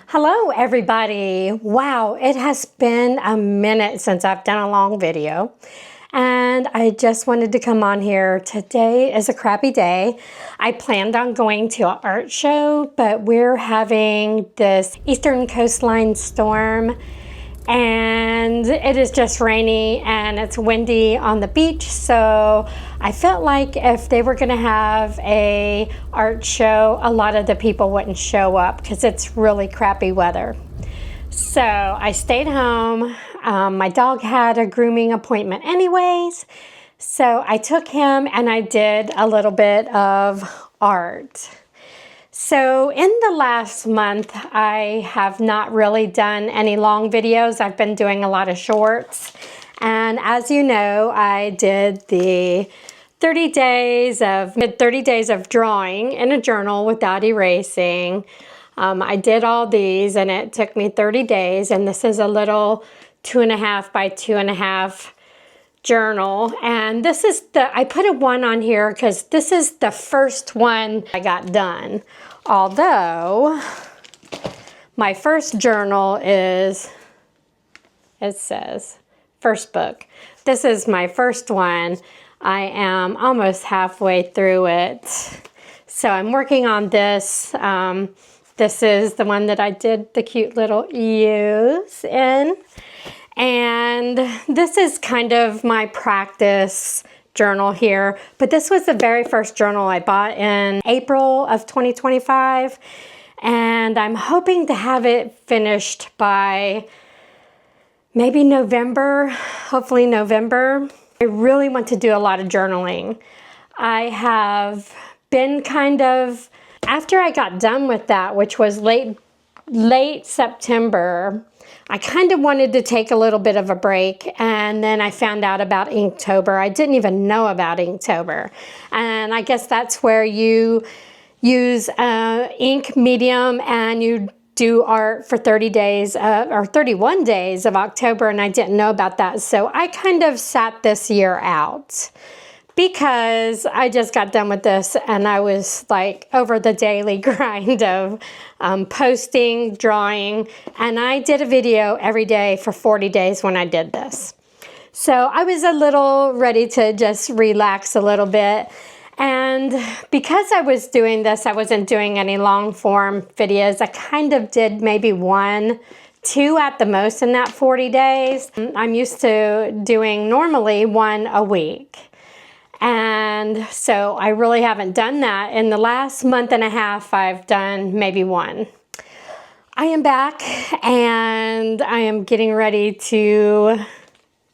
Hello everybody. Wow, it has been a minute since I've done a long video and I just wanted to come on here. Today is a crappy day. I planned on going to an art show, but we're having this eastern coastline storm and it is just rainy and it's windy on the beach, so I felt like if they were going to have a art show, a lot of the people wouldn't show up because it's really crappy weather. So I stayed home. My dog had a grooming appointment anyways, so I took him and I did a little bit of art. So in the last month, I have not really done any long videos. I've been doing a lot of shorts. And as you know, I did the 30 days of drawing in a journal without erasing. I did all these and it took me 30 days. And this is a little 2.5 by 2.5 journal, and this is I put a 1 on here because this is the first one I got done. Although my first journal is, it says first book. This is my first one. I am almost halfway through it, so I'm working on this. This is the one that I did the cute little ears in. And this is kind of my practice journal here, but this was the very first journal I bought in April of 2025, and I'm hoping to have it finished by maybe November, hopefully November. I really want to do a lot of journaling. I have been kind of, after I got done with that, which was late September, I kind of wanted to take a little bit of a break, and then I found out about Inktober. I didn't even know about Inktober, and I guess that's where you use ink medium and you do art for 30 days or 31 days of October, and I didn't know about that, so I kind of sat this year out because I just got done with this and I was like over the daily grind of posting, drawing, and I did a video every day for 40 days when I did this. So I was a little ready to just relax a little bit. And because I was doing this, I wasn't doing any long form videos. I kind of did maybe 1, 2 at the most in that 40 days. I'm used to doing normally 1 a week. And so I really haven't done that. In the last month and a half, I've done maybe 1. I am back and I am getting ready to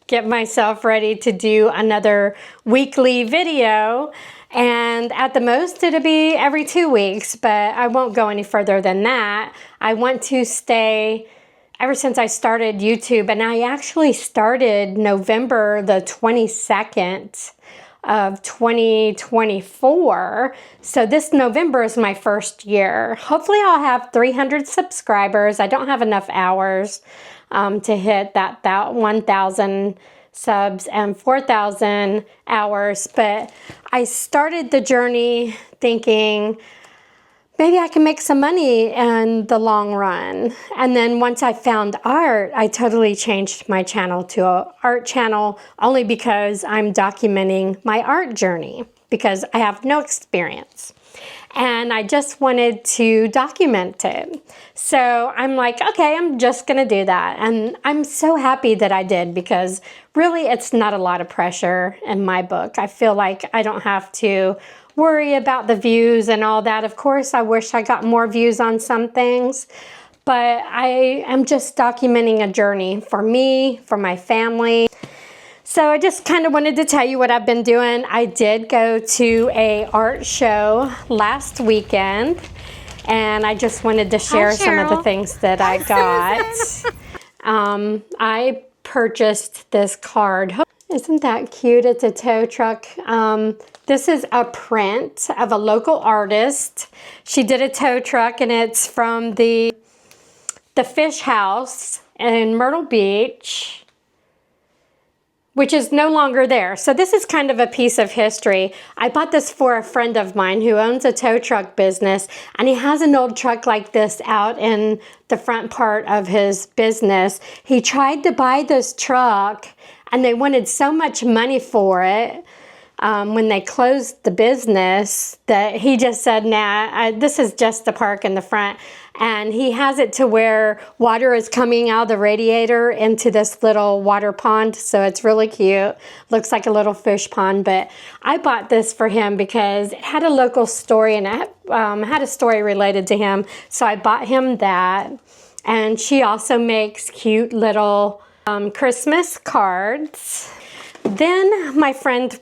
get myself ready to do another weekly video. And at the most, it'll be every 2 weeks, but I won't go any further than that. I want to stay ever since I started YouTube, and I actually started November the 22nd. Of 2024. So this November is my first year. Hopefully I'll have 300 subscribers. I don't have enough hours to hit that 1,000 subs and 4,000 hours, but I started the journey thinking maybe I can make some money in the long run. And then once I found art, I totally changed my channel to an art channel only because I'm documenting my art journey because I have no experience. And I just wanted to document it. So I'm like, okay, I'm just gonna do that. And I'm so happy that I did because really it's not a lot of pressure in my book. I feel like I don't have to worry about the views and all that. Of course, I wish I got more views on some things, but I am just documenting a journey for me, for my family. So I just kind of wanted to tell you what I've been doing. I did go to an art show last weekend, and I just wanted to share some of the things that I got. I purchased this card. Isn't that cute? It's a tow truck. This is a print of a local artist. She did a tow truck, and it's from the Fish House in Myrtle Beach. which is no longer there. So this is kind of a piece of history. I bought this for a friend of mine who owns a tow truck business, and he has an old truck like this out in the front part of his business. He tried to buy this truck, and they wanted so much money for it when they closed the business that he just said, nah, this is just the park in the front. And he has it to where water is coming out of the radiator into this little water pond. So it's really cute. Looks like a little fish pond. But I bought this for him because it had a local story and it had a story related to him. So I bought him that. And she also makes cute little Christmas cards. Then my friend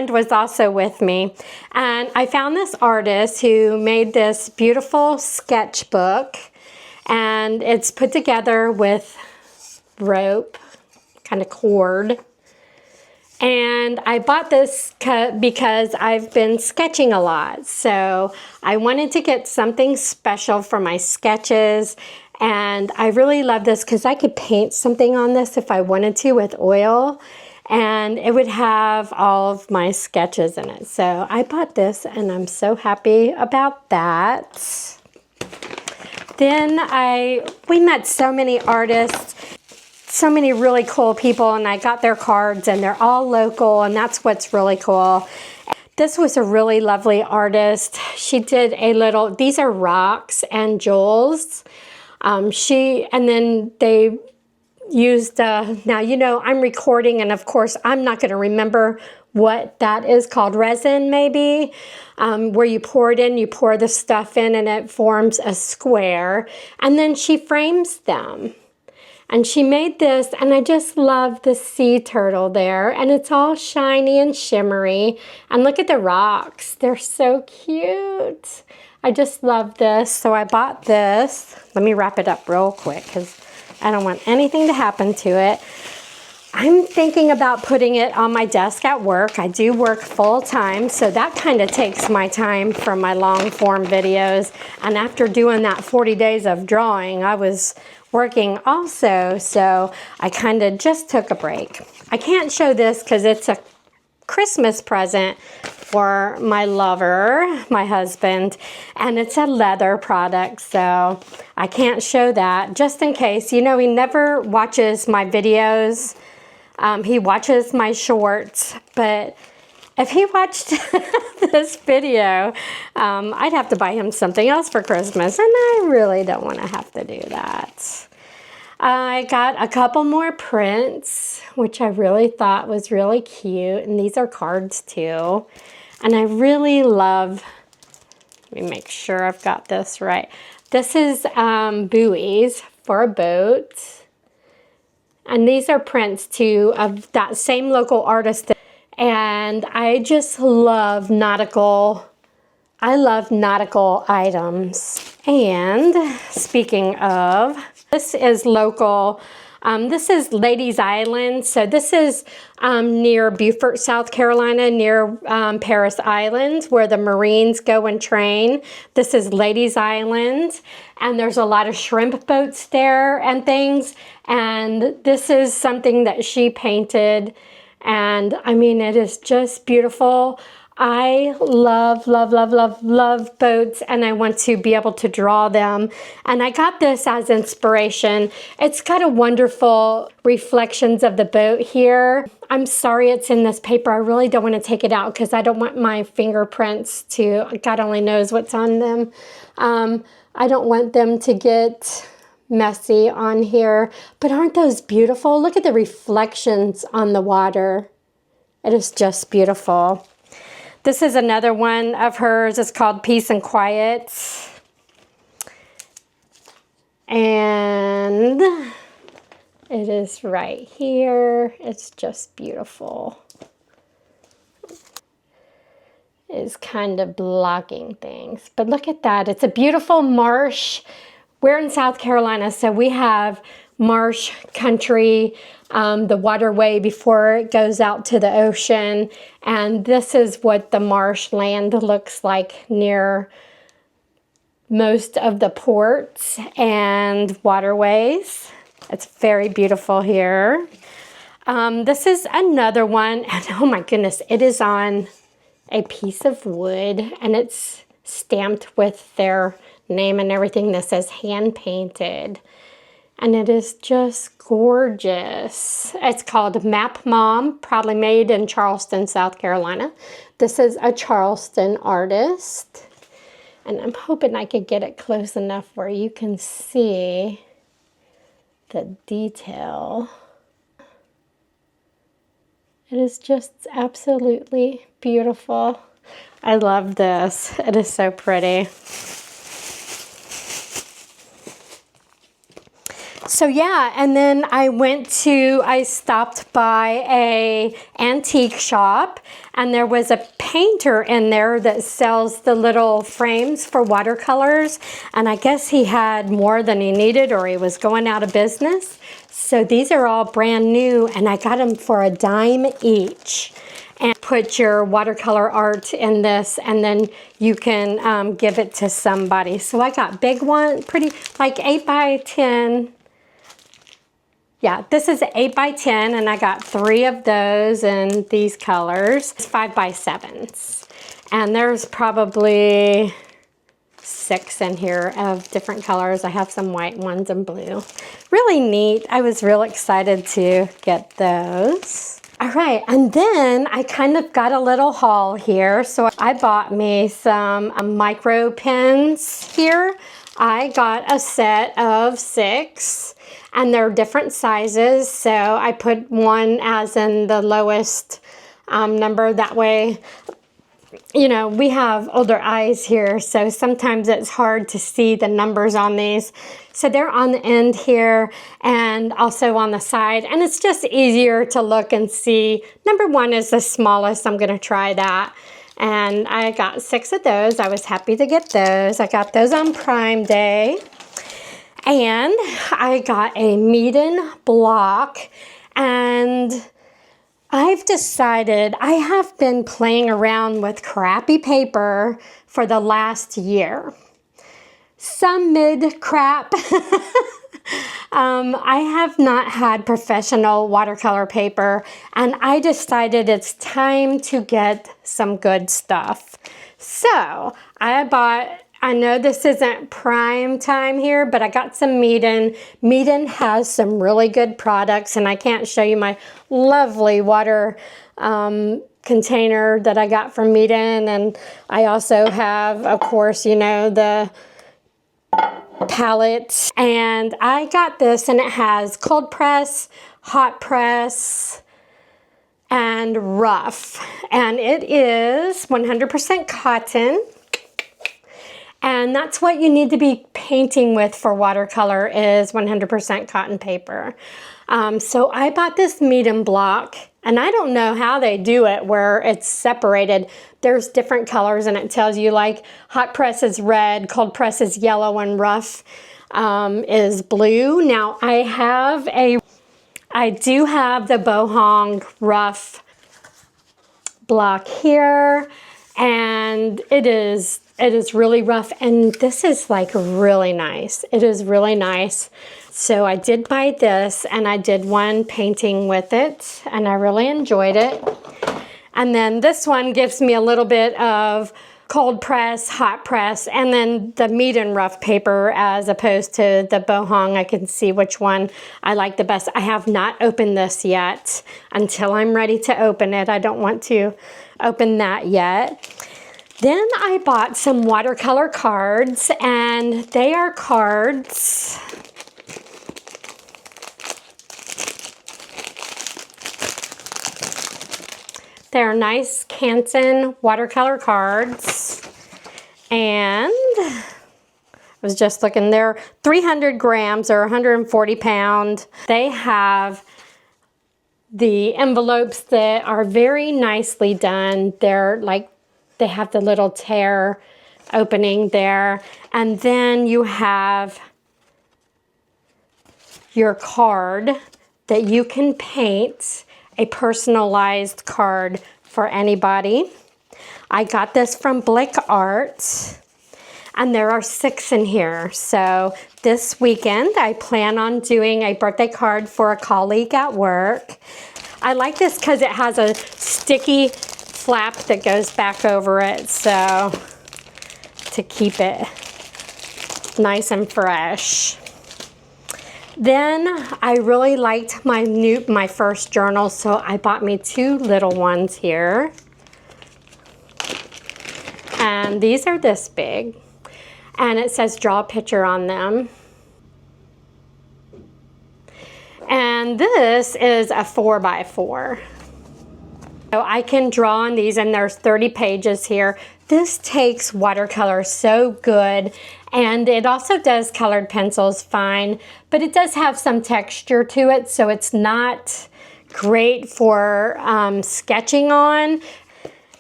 was also with me, and I found this artist who made this beautiful sketchbook, and it's put together with rope, kind of cord. And I bought this because I've been sketching a lot, so I wanted to get something special for my sketches. And I really love this because I could paint something on this if I wanted to with oil, and it would have all of my sketches in it. So I bought this, and I'm so happy about that. Then we met so many artists, so many really cool people, and I got their cards, and they're all local, and that's what's really cool. This was a really lovely artist. She did these are rocks and jewels. And then they used, now, you know, I'm recording, and of course, I'm not going to remember what that is called. Resin, maybe, where you pour it in, you pour the stuff in, and it forms a square, and then she frames them. And she made this, and I just love the sea turtle there, and it's all shiny and shimmery. And look at the rocks. They're so cute. I just love this, so I bought this. Let me wrap it up real quick because I don't want anything to happen to it. I'm thinking about putting it on my desk at work. I do work full time, so that kind of takes my time from my long form videos. And after doing that 40 days of drawing, I was working also, so I kind of just took a break. I can't show this because it's a Christmas present for my lover, my husband, and it's a leather product, so I can't show that just in case. You know, he never watches my videos. He watches my shorts, but if he watched this video, I'd have to buy him something else for Christmas, and I really don't want to have to do that. I got a couple more prints, which I really thought was really cute, and these are cards too. And I really love, let me make sure I've got this right. This is buoys for a boat. And these are prints too of that same local artist. And I just love nautical items. And speaking of, this is local. This is Ladies Island. So this is near Beaufort, South Carolina, near Paris Island, where the Marines go and train. This is Ladies Island, and there's a lot of shrimp boats there and things. And this is something that she painted, and I mean, it is just beautiful. I love, love, love, love, love boats, and I want to be able to draw them. And I got this as inspiration. It's got a wonderful reflections of the boat here. I'm sorry it's in this paper. I really don't want to take it out because I don't want my fingerprints to, God only knows what's on them. I don't want them to get messy on here. But aren't those beautiful? Look at the reflections on the water. It is just beautiful. This is another one of hers. It's called Peace and Quiet. And it is right here. It's just beautiful. It's kind of blocking things. But look at that. It's a beautiful marsh. We're in South Carolina, so we have marsh country, the waterway before it goes out to the ocean. And this is what the marshland looks like near most of the ports and waterways. It's very beautiful here. This is another one, and oh my goodness, it is on a piece of wood, and it's stamped with their name and everything that says hand painted. And it is just gorgeous. It's called Map Mom, probably made in Charleston, South Carolina. This is a Charleston artist. And I'm hoping I could get it close enough where you can see the detail. It is just absolutely beautiful. I love this. It is so pretty. So yeah, and then I stopped by a antique shop, and there was a painter in there that sells the little frames for watercolors, and I guess he had more than he needed, or he was going out of business. So these are all brand new, and I got them for $0.10 each. And put your watercolor art in this, and then you can give it to somebody. So I got big one, pretty, like 8 by 10. Yeah, this is 8 by 10, and I got 3 of those in these colors. It's 5 by 7s. And there's probably 6 in here of different colors. I have some white ones and blue. Really neat. I was real excited to get those. All right, and then I kind of got a little haul here. So I bought me some micro pens here. I got a set of 6. And they're different sizes, so I put one as in the lowest number. That way, you know, we have older eyes here, so sometimes it's hard to see the numbers on these. So they're on the end here and also on the side, and it's just easier to look and see. Number 1 is the smallest. I'm going to try that. And I got 6 of those. I was happy to get those. I got those on Prime Day. And I got a Meeden block, and I've decided I have been playing around with crappy paper for the last year. Some mid-crap. I have not had professional watercolor paper, and I decided it's time to get some good stuff. So I know this isn't prime time here, but I got some Meeden. Meeden has some really good products, and I can't show you my lovely water container that I got from Meeden. And I also have, of course, you know, the palette. And I got this, and it has cold press, hot press, and rough. And it is 100% cotton. And that's what you need to be painting with for watercolor is 100% cotton paper. So I bought this Meeden block, and I don't know how they do it where it's separated. There's different colors, and it tells you like hot press is red, cold press is yellow, and rough is blue. Now I do have the Bohong rough block here, and it is really rough, and this is like really nice. It is really nice. So I did buy this, and I did one painting with it, and I really enjoyed it. And then this one gives me a little bit of cold press, hot press, and then the Meeden rough paper as opposed to the Bohong. I can see which one I like the best. I have not opened this yet until I'm ready to open it. I don't want to open that yet. Then I bought some watercolor cards, and they are cards. They're nice Canson watercolor cards, and I was just looking, they're 300 grams or 140 pounds. They have the envelopes that are very nicely done. They're like, they have the little tear opening there. And then you have your card that you can paint a personalized card for anybody. I got this from Blick Art. and there are 6 in here. So this weekend, I plan on doing a birthday card for a colleague at work. I like this because it has a sticky flap that goes back over it, so to keep it nice and fresh. Then I really liked my first journal, so I bought me 2 little ones here. And these are this big. And it says draw a picture on them. And this is a 4x4. So I can draw on these, and there's 30 pages here. This takes watercolor so good, and it also does colored pencils fine, but it does have some texture to it, so it's not great for sketching on.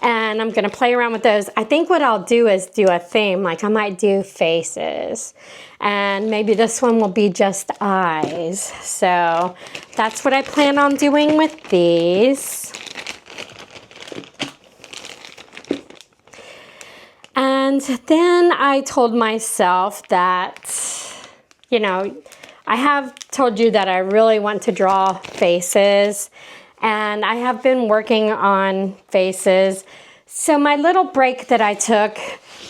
And I'm gonna play around with those. I think what I'll do is do a theme, like I might do faces, and maybe this one will be just eyes. So that's what I plan on doing with these. And then I told myself that, you know, I have told you that I really want to draw faces, and I have been working on faces. So my little break that I took,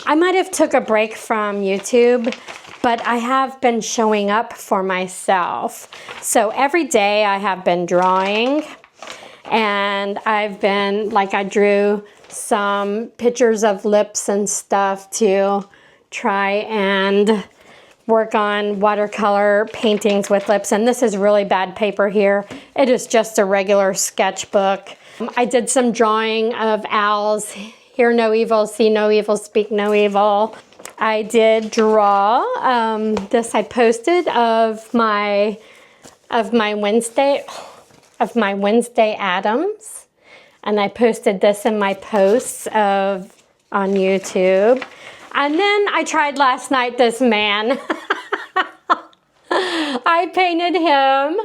I might have took a break from YouTube, but I have been showing up for myself. So every day I have been drawing, and I've been, like, I drew some pictures of lips and stuff to try and work on watercolor paintings with lips. And this is really bad paper here. It is just a regular sketchbook. I did some drawing of owls. Hear no evil, see no evil, speak no evil. I did draw this I posted of my Wednesday Addams. And I posted this in my posts on YouTube. And then I tried last night this man. I painted him,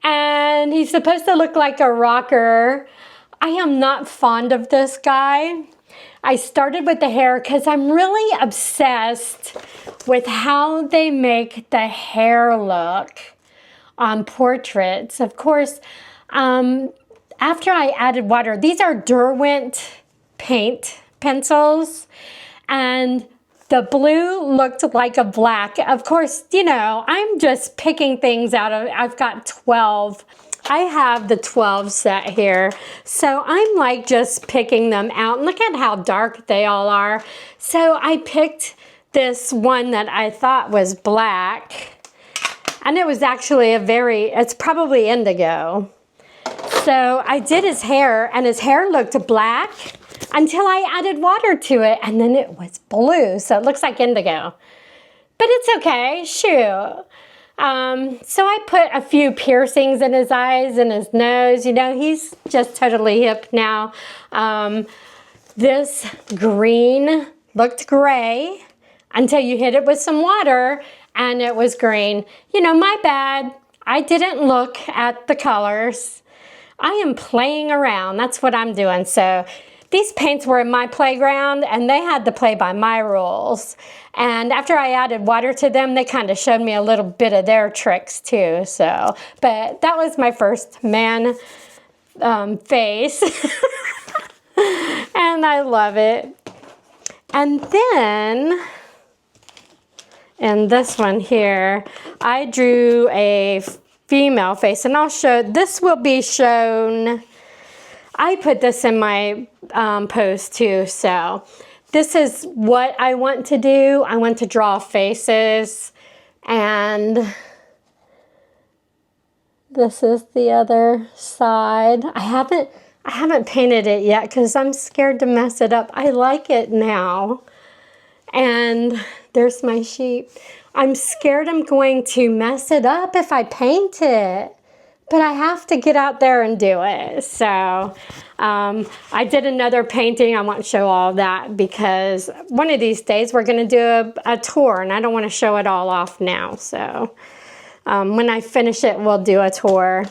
and he's supposed to look like a rocker. I am not fond of this guy. I started with the hair because I'm really obsessed with how they make the hair look on portraits. Of course, after I added water, these are Derwent paint pencils, and the blue looked like a black. Of course, you know, I'm just picking things out of, I've got 12. I have the 12 set here. So I'm like just picking them out. And look at how dark they all are. So I picked this one that I thought was black. And it was actually it's probably indigo. So I did his hair, and his hair looked black until I added water to it, and then it was blue, so it looks like indigo. But it's okay, shoot. So I put a few piercings in his eyes and his nose. You know, he's just totally hip now. This green looked gray until you hit it with some water, and it was green. You know, my bad. I didn't look at the colors. I am playing around. That's what I'm doing. So these paints were in my playground, and they had to play by my rules. And after I added water to them, they kind of showed me a little bit of their tricks too. So, but that was my first man face. And I love it. And then, in this one here, I drew a female face, and I'll show, this will be shown, I put this in my post too, so this is what I want to do. I want to draw faces, and this is the other side. I haven't painted it yet because I'm scared to mess it up. I like it now. And there's my sheep. I'm scared I'm going to mess it up if I paint it, but I have to get out there and do it. So I did another painting. I won't show all that because one of these days we're going to do a tour, and I don't want to show it all off now. So when I finish it, we'll do a tour.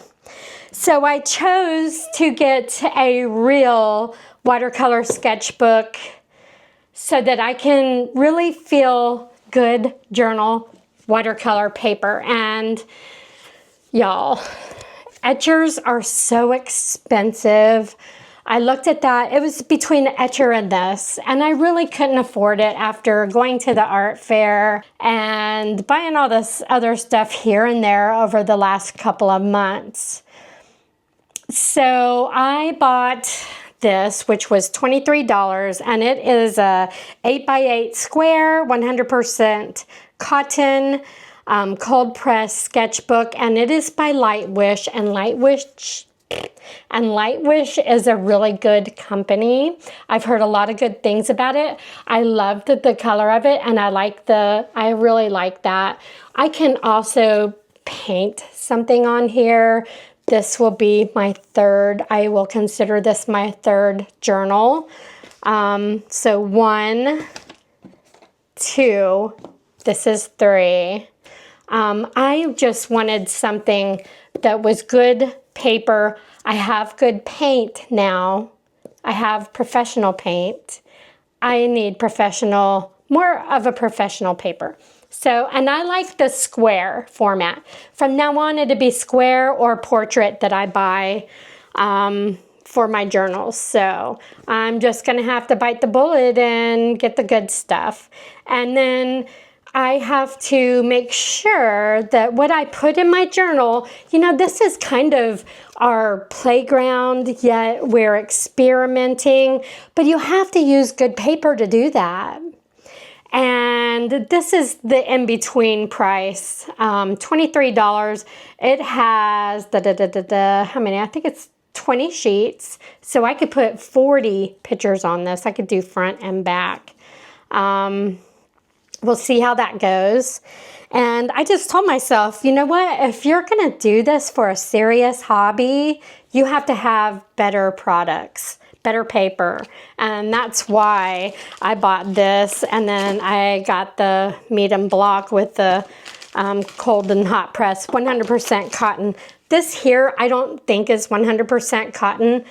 So I chose to get a real watercolor sketchbook so that I can really feel good journal watercolor paper. And y'all, etchers are so expensive. I looked at that. It was between the etcher and this, and I really couldn't afford it after going to the art fair and buying all this other stuff here and there over the last couple of months. So I bought this, which was $23, and it is a 8x8 square, 100% cotton, cold press sketchbook, and it is by Lightwish, and Lightwish is a really good company. I've heard a lot of good things about it. I love the color of it, and I really like that. I can also paint something on here. This will be my third. I will consider this my third journal. So 1, 2, this is 3. I just wanted something that was good paper. I have good paint now. I have professional paint. I need more of a professional paper. So, and I like the square format. From now on, it'll be square or portrait that I buy for my journals. So I'm just gonna have to bite the bullet and get the good stuff. And then I have to make sure that what I put in my journal, this is kind of our playground, yet we're experimenting, but you have to use good paper to do that. And this is the in-between price, $23. It has how many? I think it's 20 sheets. So I could put 40 pictures on this. I could do front and back. We'll see how that goes. And I just told myself, you know what? If you're going to do this for a serious hobby, you have to have better products, better paper. And that's why I bought this. And then I got the medium block with the cold and hot press, 100% cotton. This here, I don't think is 100% cotton.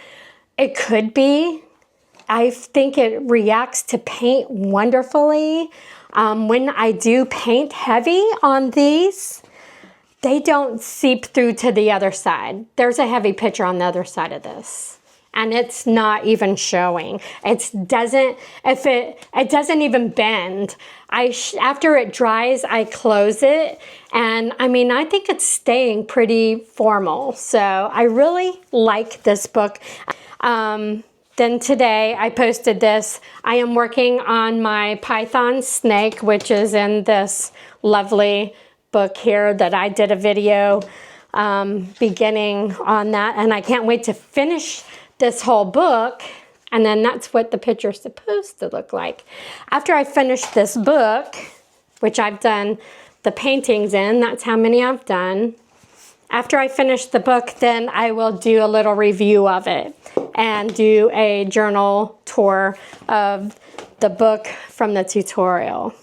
It could be. I think it reacts to paint wonderfully. When I do paint heavy on these, they don't seep through to the other side. There's a heavy picture on the other side of this, and it's not even showing. It doesn't even bend. After it dries, I close it, and I think it's staying pretty formal. So I really like this book. Then today I posted this. I am working on my Python snake, which is in this lovely book here that I did a video beginning on that. And I can't wait to finish this whole book. And then that's what the picture's supposed to look like. After I finish this book, which I've done the paintings in, that's how many I've done. After I finish the book, then I will do a little review of it and do a journal tour of the book from the tutorial.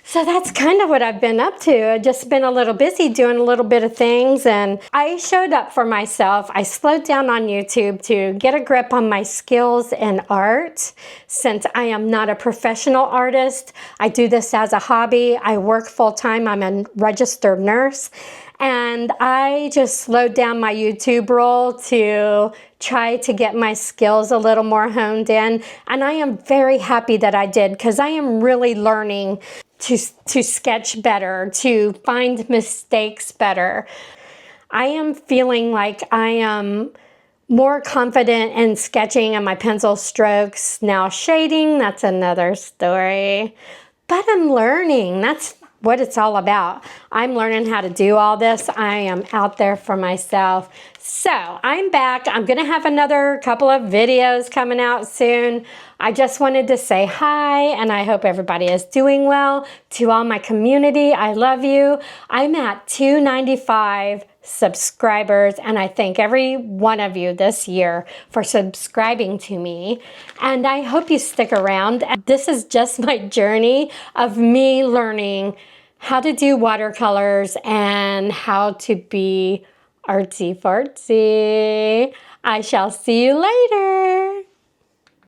So that's kind of what I've been up to. I've just been a little busy doing a little bit of things, and I showed up for myself. I slowed down on YouTube to get a grip on my skills in art. Since I am not a professional artist, I do this as a hobby. I work full-time. I'm a registered nurse. And I just slowed down my YouTube roll to try to get my skills a little more honed in. And I am very happy that I did, because I am really learning to sketch better, to find mistakes better. I am feeling like I am more confident in sketching and my pencil strokes. Now shading, that's another story. But I'm learning. That's what it's all about. I'm learning how to do all this. I am out there for myself. So I'm back. I'm going to have another couple of videos coming out soon. I just wanted to say hi, and I hope everybody is doing well. To all my community, I love you. I'm at 295 subscribers, and I thank every one of you this year for subscribing to me, and I hope you stick around. This is just my journey of me learning how to do watercolors and how to be artsy fartsy. I shall see you later.